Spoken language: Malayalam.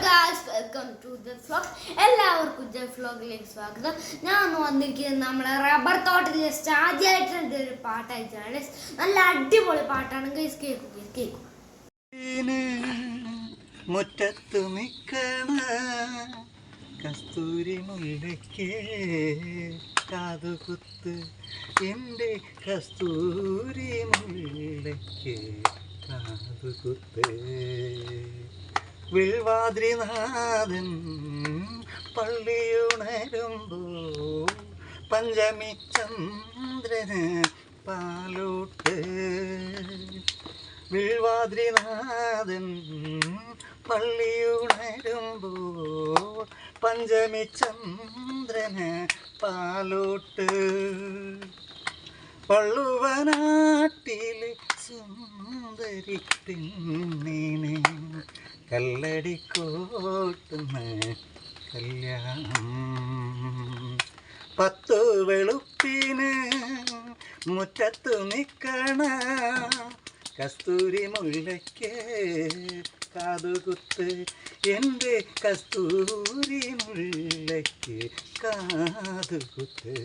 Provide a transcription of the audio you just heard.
Guys welcome to the vlog. എല്ലാവർക്കും ജെ വ്ലോഗിലേക്ക് സ്വാഗതം. ഞാൻ ഒന്ന് വന്നിരിക്കുന്നത് നമ്മളെ റബ്ബർ തോട്ടത്തിൽ ജസ്റ്റ് ആദ്യമായിട്ട് ഒരു പാട്ടായിട്ടാണ്. നല്ല അടിപൊളി പാട്ടാണ് ഗൈസ്. കേൾക്കും മുറ്റത്തു നിൽക്കണ കസ്തൂരി മുല്ലയ്ക്ക് കാതുകുത്ത്, എൻ്റെ കസ്തൂരി മുല്ലയ്ക്ക് കാതുകുത്ത്. വിൽവാദ്രിനാഥൻ പള്ളിയുണരുമ്പോ പഞ്ചമി ചന്ദ്രന് പാലൂട്ട്. വിൽവാദ്രിനാഥൻ പള്ളിയുണരുമ്പോ പഞ്ചമി ചന്ദ്രന് പാലൂട്ട്. പള്ളുവനാട്ടിലെ സുന്ദരി പെണ്ണിനെ കല്ലടിക്കോട്ടുന്ന കല്യാണം. 10 വെളുപ്പിന് മുറ്റത്തു നിൽക്കണ കസ്തൂരി മുല്ലയ്ക്ക് കാതുകുത്ത്, എൻ്റെ കസ്തൂരി മുല്ലയ്ക്ക് കാതുകുത്ത്.